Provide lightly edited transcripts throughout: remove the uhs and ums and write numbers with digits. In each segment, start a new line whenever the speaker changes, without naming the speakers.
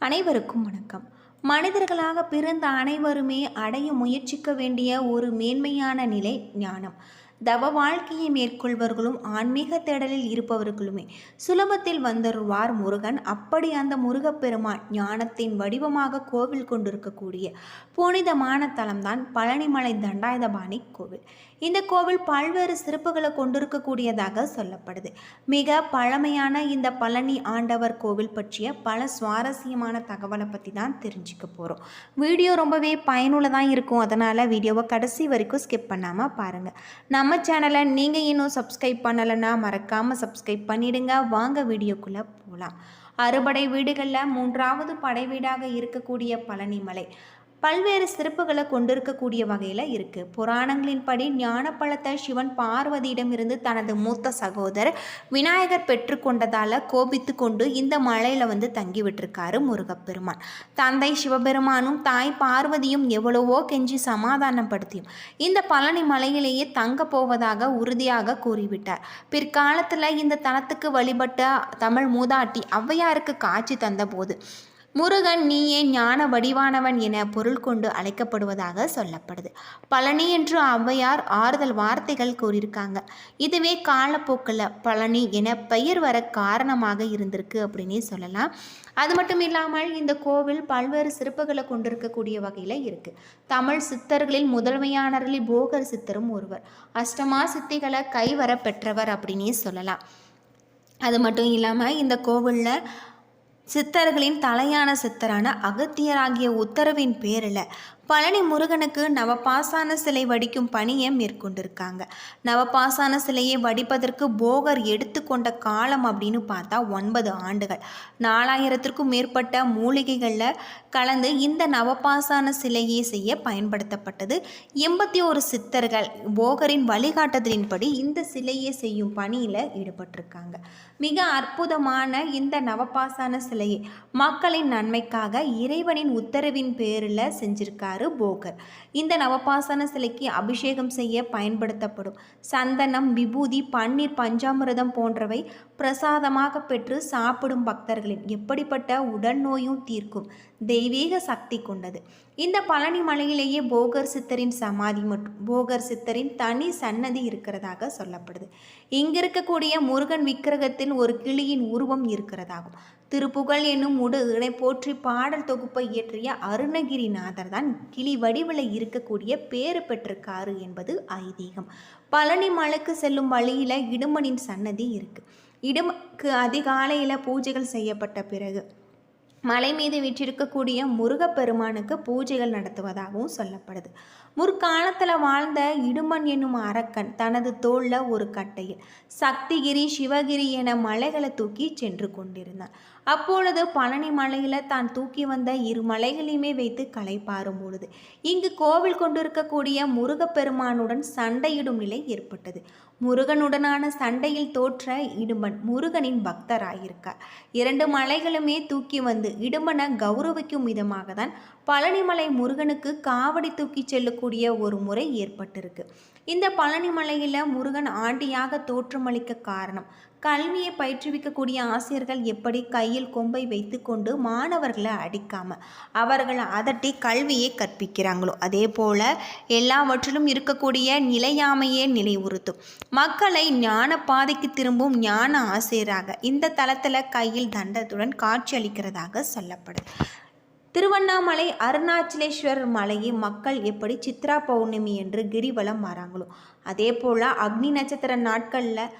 அனைவருக்கும் வணக்கம். மனிதர்களாக பிறந்த அனைவருமே அடைய முயற்சிக்க வேண்டிய ஒரு மேன்மையான நிலை ஞானம். தவ வாழ்க்கையை மேற்கொள்வர்களும் ஆன்மீக தேடலில் இருப்பவர்களுமே சுலபத்தில் வந்தருவார் முருகன். அப்படி அந்த முருகப்பெருமான் ஞானத்தின் வடிவமாக கோவில் கொண்டிருக்கக்கூடிய புனிதமான தலம்தான் பழனிமலை தண்டாயுதபாணி கோவில். இந்த கோவில் பல்வேறு சிறப்புகளை கொண்டிருக்கக்கூடியதாக சொல்லப்படுது. மிக பழமையான இந்த பழனி ஆண்டவர் கோவில் பற்றிய பல சுவாரஸ்யமான தகவலை பற்றி தான் தெரிஞ்சுக்க போகிறோம். வீடியோ ரொம்பவே பயனுள்ளதாக இருக்கும். அதனால் வீடியோவை கடைசி வரைக்கும் ஸ்கிப் பண்ணாமல் பாருங்கள். நம்ம சேனலை நீங்கள் இன்னும் சப்ஸ்கிரைப் பண்ணலைன்னா மறக்காமல் சப்ஸ்கிரைப் பண்ணிடுங்க. வாங்க வீடியோக்குள்ளே போகலாம். அறுபடை வீடுகளில் மூன்றாவது படை வீடாக இருக்கக்கூடிய பழனிமலை பல்வேறு சிறப்புகளை கொண்டிருக்கக்கூடிய வகையில் இருக்குது. புராணங்களின்படி ஞானப்பழத்தை சிவன் பார்வதியிடமிருந்து தனது மூத்த சகோதரர் விநாயகர் பெற்றுக்கொண்டதால் கோபித்து கொண்டு இந்த மலையில் தங்கி விட்டிருக்காரு முருகப்பெருமான். தந்தை சிவபெருமானும் தாய் பார்வதியும் எவ்வளவோ கெஞ்சி சமாதானப்படுத்தியும் இந்த பழனி மலையிலேயே தங்க போவதாக உறுதியாக கூறிவிட்டார். பிற்காலத்தில் இந்த தலத்துக்கு வழிபட்ட தமிழ் மூதாட்டி ஔவையாருக்கு காட்சி தந்தபோது முருகன் நீயே ஞான வடிவானவன் என பொருள் கொண்டு அழைக்கப்படுவதாக சொல்லப்படுது. பழனி என்று ஔவையார் ஆறுதல் வார்த்தைகள் கூறியிருக்காங்க. இதுவே காலப்போக்கில் பழனி என பெயர் வர காரணமாக இருந்திருக்கு அப்படின்னே சொல்லலாம். அது மட்டும் இல்லாமல் இந்த கோவில் பல்வேறு சிறப்புகளை கொண்டிருக்கக்கூடிய வகையில் இருக்குது. தமிழ் சித்தர்களில் முதன்மையானவர்களில் போகர் சித்தரும் ஒருவர். அஷ்டமா சித்திகளை கைவர பெற்றவர் அப்படின்னே சொல்லலாம். அது மட்டும் இல்லாமல் இந்த கோவிலில் சித்தர்களின் தலையான சித்தரான அகத்தியராகிய உத்தரவின் பேரில் பழனி முருகனுக்கு நவபாசான சிலை வடிக்கும் பணியை மேற்கொண்டிருக்காங்க. நவபாசான சிலையை வடிப்பதற்கு போகர் எடுத்துக்கொண்ட காலம் அப்படின்னு பார்த்தா 9 ஆண்டுகள். 4000த்திற்கும் மேற்பட்ட மூலிகைகளில் கலந்து இந்த நவபாசான சிலையை செய்ய பயன்படுத்தப்பட்டது. 81 சித்தர்கள் போகரின் வழிகாட்டுதலின்படி இந்த சிலையை செய்யும் பணியில் ஈடுபட்டிருக்காங்க. மிக அற்புதமான இந்த நவபாசான சிலையை மக்களின் நன்மைக்காக இறைவனின் உத்தரவின் பேரில் செஞ்சிருக்காரு போகர். இந்த நவபாசன சிலைக்கு அபிஷேகம் செய்ய பயன்படுத்தப்படும் சந்தனம், விபூதி, பன்னீர், பஞ்சாமிர்தம் போன்றவை பிரசாதமாக பெற்று சாப்பிடும் பக்தர்களின் எப்படிப்பட்ட உடல் நோயும் தீர்க்கும் தெய்வீக சக்தி கொண்டது. இந்த பழனி மலையிலேயே போகர் சித்தரின் சமாதி மற்றும் போகர் சித்தரின் தனி சன்னதி இருக்கிறதாக சொல்லப்படுது. இங்க இருக்கக்கூடிய முருகன் விக்கிரகத்தில் ஒரு கிளியின் உருவம் இருக்கிறதாகும். திருப்புகழ் என்னும் உடை போற்றி பாடல் தொகுப்பை இயற்றிய அருணகிரிநாதர் தான் கிளி வடிவில் இருக்கக்கூடிய பேறு பெற்றிருக்காரு என்பது ஐதீகம். பழனி மலைக்கு செல்லும் வழியில் இடும்பனின் சன்னதி இருக்கு. இடும்பனுக்கு அதிகாலையில் பூஜைகள் செய்யப்பட்ட பிறகு மலை மீது வீற்றிருக்கக்கூடிய முருகப்பெருமானுக்கு பூஜைகள் நடத்துவதாகவும் சொல்லப்படுது. முற்காலத்தில் வாழ்ந்த இடுமன் என்னும் அரக்கன் தனது தோளில் ஒரு கட்டையில் சக்திகிரி, சிவகிரி என மலைகளை தூக்கி சென்று கொண்டிருந்தான். அப்பொழுது பழனி மலையில் தான் தூக்கி வந்த 2 மலைகளையுமே வைத்து களைப்பாறும் பொழுது இங்கு கோவில் கொண்டிருக்கக்கூடிய முருகப்பெருமானுடன் சண்டையிடும் நிலை ஏற்பட்டது. முருகனுடனான சண்டையில் தோற்ற இடும்பன் முருகனின் பக்தராயிருக்கார். 2 மலைகளுமே தூக்கி வந்து இடும்பனை கௌரவிக்கும் விதமாக தான் பழனிமலை முருகனுக்கு காவடி தூக்கி செல்லக்கூடிய ஒரு முறை ஏற்பட்டிருக்கு. இந்த பழனிமலையில் முருகன் ஆண்டியாக தோற்றமளிக்க காரணம் கல்வியை பயிற்றுவிக்கக்கூடிய ஆசிரியர்கள் எப்படி கையில் கொம்பை வைத்து கொண்டு மாணவர்களை அடிக்காம அவர்களை அதட்டி கல்வியை கற்பிக்கிறாங்களோ அதே போல எல்லாவற்றிலும் இருக்கக்கூடிய நிலையாமையே நிலையுறுத்தும் மக்களை ஞான பாதைக்கு திரும்பும் ஞான ஆசிரியராக இந்த தளத்தில் கையில் தண்டத்துடன் காட்சி அளிக்கிறதாக சொல்லப்படுது. திருவண்ணாமலை அருணாச்சலேஸ்வரர் மலையை மக்கள் எப்படி சித்ரா பௌர்ணமி என்று கிரிவலம் வராங்களோ அதே போல் அக்னி நட்சத்திர நாட்களில்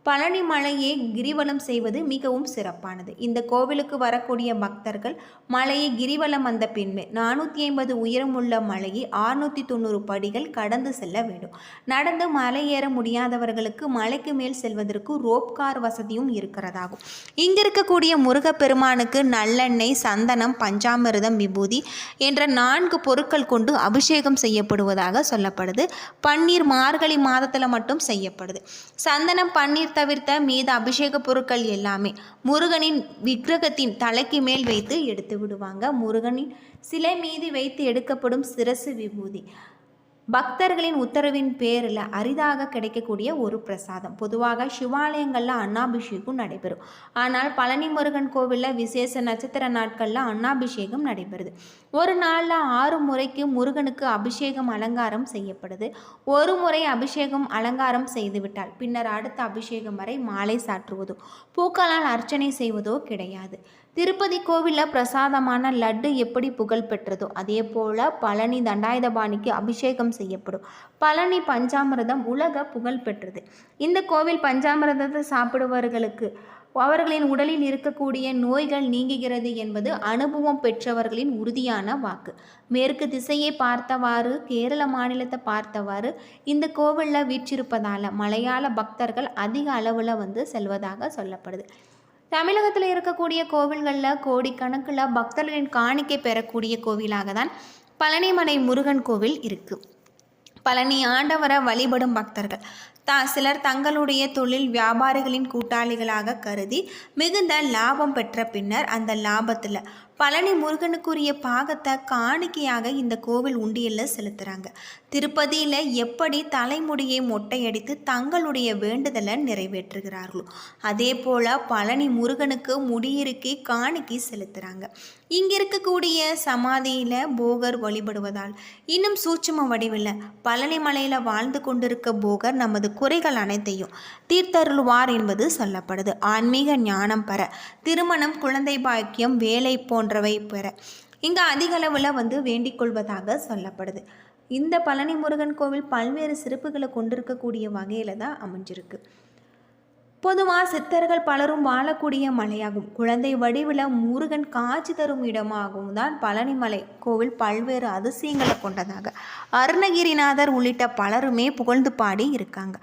பழனி மலையை கிரிவலம் செய்வது மிகவும் சிறப்பானது. இந்த கோவிலுக்கு வரக்கூடிய பக்தர்கள் மலையை கிரிவலம் வந்த பின்பு 450 உயரமுள்ள மலையை 690 படிகள் கடந்து செல்ல வேண்டும். நடந்து மலை ஏற முடியாதவர்களுக்கு மலைக்கு மேல் செல்வதற்கு ரோப்கார் வசதியும் இருக்கிறதாகும். இங்கு இருக்கக்கூடிய முருகப்பெருமானுக்கு நல்லெண்ணெய், சந்தனம், பஞ்சாமிர்தம், விபூதி என்ற 4 பொருட்கள் கொண்டு அபிஷேகம் செய்யப்படுவதாக சொல்லப்படுது. பன்னீர் மார்கழி மாதத்தில் மட்டும் செய்யப்படுது. சந்தனம், பன்னீர் தவிர்த்த மீத அபிஷேக பொருட்கள் எல்லாமே முருகனின் விக்கிரகத்தின் தலைக்கு மேல் வைத்து எடுத்து விடுவாங்க. முருகனின் சிலை மீது வைத்து எடுக்கப்படும் சிரசு விபூதி பக்தர்களின் உத்தரவின் பேரில் அரிதாக கிடைக்கக்கூடிய ஒரு பிரசாதம். பொதுவாக சிவாலயங்களில் அன்னாபிஷேகம் நடைபெறும். ஆனால் பழனி முருகன் கோவிலில் விசேஷ நட்சத்திர நாட்களில் அன்னாபிஷேகம் நடைபெறுது. ஒரு நாளில் 6 முறைக்கு முருகனுக்கு அபிஷேகம் அலங்காரம் செய்யப்படுது. ஒரு முறை அபிஷேகம் அலங்காரம் செய்துவிட்டால் பின்னர் அடுத்த அபிஷேகம் வரை மாலை சாற்றுவதோ பூக்களால் அர்ச்சனை செய்வதோ கிடையாது. திருப்பதி கோவிலில் பிரசாதமான லட்டு எப்படி புகழ் பெற்றதோ அதே போல் பழனி தண்டாயுதபாணிக்கு அபிஷேகம் செய்யப்படும். பழனி பஞ்சாமிர்தம் உலக புகழ் பெற்றது. இந்த கோவில் பஞ்சாமிர்தத்தை சாப்பிடுபவர்களுக்கு அவர்களின் உடலில் இருக்கக்கூடிய நோய்கள் நீங்குகிறது என்பது அனுபவம் பெற்றவர்களின் உறுதியான வாக்கு. மேற்கு திசையை பார்த்தவாறு கேரள மாநிலத்தை பார்த்தவாறு இந்த கோவிலில் வீற்றிருப்பதால் மலையாள பக்தர்கள் அதிக அளவில் செல்வதாக சொல்லப்படுது. தமிழகத்தில் இருக்கக்கூடிய கோவில்களில் கோடிக்கணக்கில் பக்தர்களின் காணிக்கை பெறக்கூடிய கோவிலாக தான் பழனிமலை முருகன் கோவில் இருக்குது. பழனி ஆண்டவரை வழிபடும் பக்தர்கள் சிலர் தங்களுடைய தொழில் வியாபாரிகளின் கூட்டாளிகளாக கருதி மிகுந்த லாபம் பெற்ற பின்னர் அந்த லாபத்தில் பழனி முருகனுக்குரிய பாகத்தை காணிக்கையாக இந்த கோவில் உண்டியலில் செலுத்துகிறாங்க. திருப்பதியில் எப்படி தலைமுடியை மொட்டையடித்து தங்களுடைய வேண்டுதலை நிறைவேற்றுகிறார்களோ அதே போல் பழனி முருகனுக்கு முடியிறுக்கி காணிக்கை செலுத்துகிறாங்க. இங்கே இருக்கக்கூடிய சமாதியில் போகர் வழிபடுவதால் இன்னும் சூட்சும வடிவில் பழனி மலையில் வாழ்ந்து கொண்டிருக்க போகர் நமது குறைகள் அனைத்தையும் தீர்த்தருள்வார் என்பது சொல்லப்படுது. ஆன்மீக ஞானம் பெற, திருமணம், குழந்தை பாக்கியம், வேலை போன்றவை பெற இங்கே அதிக அளவில் வேண்டிக் கொள்வதாக சொல்லப்படுது. இந்த பழனி முருகன் கோவில் பல்வேறு சிறப்புகளை கொண்டிருக்கக்கூடிய வகையில் தான் அமைஞ்சிருக்கு. பொதுவாக சித்தர்கள் பலரும் வாழக்கூடிய மலையாகும். குழந்தை வடிவில் முருகன் காட்சி தரும் இடமாகவும் தான் பழனிமலை கோவில் பல்வேறு அதிசயங்களை கொண்டதாக அருணகிரிநாதர் உள்ளிட்ட பலருமே புகழ்ந்து பாடி இருக்காங்க.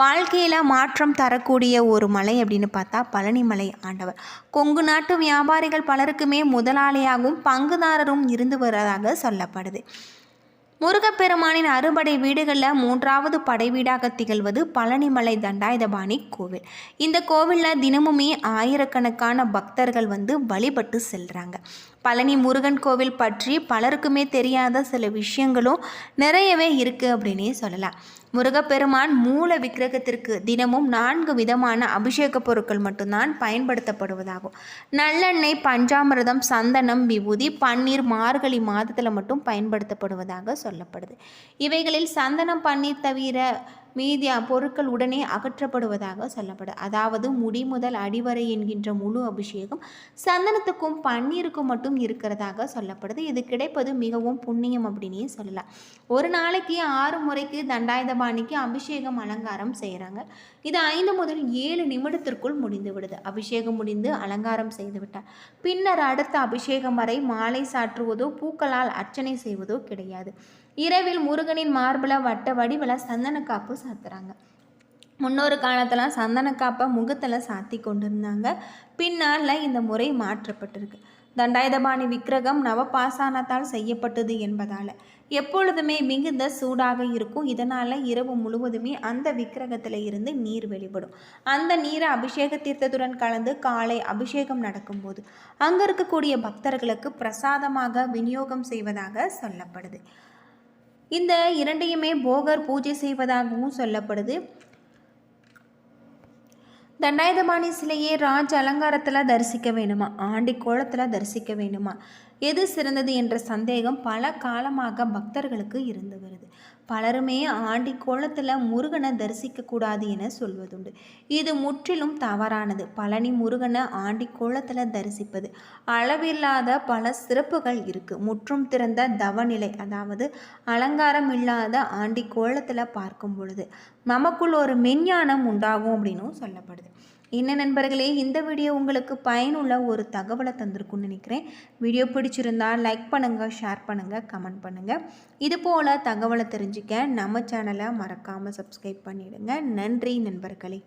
வாழ்க்கையில் மாற்றம் தரக்கூடிய ஒரு மலை அப்படின்னு பார்த்தா பழனிமலை ஆண்டவர். கொங்கு நாட்டு வியாபாரிகள் பலருக்குமே முதலாளியாகவும் பங்குதாரரும் இருந்து வருவதாக சொல்லப்படுது. முருகப்பெருமானின் அறுபடை வீடுகளில் 3வது படை வீடாக திகழ்வது பழனிமலை தண்டாயுதபாணி கோவில். இந்த கோவிலில் தினமுமே ஆயிரக்கணக்கான பக்தர்கள் வழிபட்டு செல்கிறாங்க. பழனி முருகன் கோவில் பற்றி பலருக்குமே தெரியாத சில விஷயங்களும் நிறையவே இருக்குது அப்படின்னே சொல்லலாம். முருகப்பெருமான் மூல விக்கிரகத்திற்கு தினமும் 4 விதமான அபிஷேக பொருட்கள் மட்டும்தான் பயன்படுத்தப்படுவதாகும். நல்லெண்ணெய், பஞ்சாமிர்தம், சந்தனம், விபூதி, பன்னீர் மார்கழி மாதத்தில் மட்டும் பயன்படுத்தப்படுவதாக சொல்லப்படுது. இவைகளில் சந்தனம், பன்னீர் தவிர மீதி பொருட்கள் உடனே அகற்றப்படுவதாக சொல்லப்படுது. அதாவது முடி முதல் அடிவரை என்கின்ற முழு அபிஷேகம் சந்தனத்துக்கும் பன்னீருக்கும் மட்டும் இருக்கிறதாக சொல்லப்படுது. இது கிடைப்பது மிகவும் புண்ணியம் அப்படின்னே சொல்லலாம். ஒரு நாளைக்கு 6 முறைக்கு தண்டாயுதபாணிக்கு அபிஷேகம் அலங்காரம் செய்கிறாங்க. இது 5 முதல் 7 நிமிடத்திற்குள் முடிந்து விடுது. அபிஷேகம் முடிந்து அலங்காரம் செய்துவிட்டார் பின்னர் அடுத்த அபிஷேகம் வரை மாலை சாற்றுவதோ பூக்களால் அர்ச்சனை செய்வதோ கிடையாது. இரவில் முருகனின் மார்பில் வட்ட வடிவில் சந்தன காப்பு சாத்துறாங்க. முன்னொரு காலத்தில் சந்தன காப்பை முகத்தில் சாத்தி கொண்டிருந்தாங்க. பின்னால் இந்த முறை மாற்றப்பட்டிருக்கு. தண்டாயுதபாணி விக்கிரகம் நவபாசானத்தால் செய்யப்பட்டது என்பதால் எப்பொழுதுமே மிகுந்த சூடாக இருக்கும். இதனால் இரவு முழுவதுமே அந்த விக்கிரகத்தில் இருந்து நீர் வெளிப்படும். அந்த நீரை அபிஷேக தீர்த்தத்துடன் கலந்து காலை அபிஷேகம் நடக்கும்போது அங்கே இருக்கக்கூடிய பக்தர்களுக்கு பிரசாதமாக விநியோகம் செய்வதாக சொல்லப்படுது. இந்த இரண்டையுமே போகர் பூஜை செய்வதாகவும் சொல்லப்படுது. தண்டாயுதபாணி சிலையை ராஜ அலங்காரத்தில் தரிசிக்க வேணுமா, ஆண்டி கோலத்தில் தரிசிக்க வேணுமா, எது சிறந்தது என்ற சந்தேகம் பல காலமாக பக்தர்களுக்கு இருந்து வருது. பலருமே ஆண்டி கோலத்தில் முருகனை தரிசிக்கக்கூடாது என சொல்வதுண்டு. இது முற்றிலும் தவறானது. பழனி முருகனை ஆண்டி கோலத்தில் தரிசிப்பது அளவில்லாத பல சிறப்புகள் இருக்குது. முற்றும் திறந்த தவநிலை, அதாவது அலங்காரம் இல்லாத ஆண்டி கோலத்தில் பார்க்கும் பொழுது நமக்குள் ஒரு மெஞ்ஞானம் உண்டாகும் அப்படின்னும் சொல்லப்படுது. என்ன நண்பர்களே, இந்த வீடியோ உங்களுக்கு பயனுள்ள ஒரு தகவலை தந்திருக்குன்னு நினைக்கிறேன். வீடியோ பிடிச்சிருந்தால் லைக் பண்ணுங்கள், ஷேர் பண்ணுங்கள், கமெண்ட் பண்ணுங்கள். இது போல் தகவலை தெரிஞ்சுக்க நம்ம சேனலை மறக்காமல் சப்ஸ்கிரைப் பண்ணிவிடுங்க. நன்றி நண்பர்களே.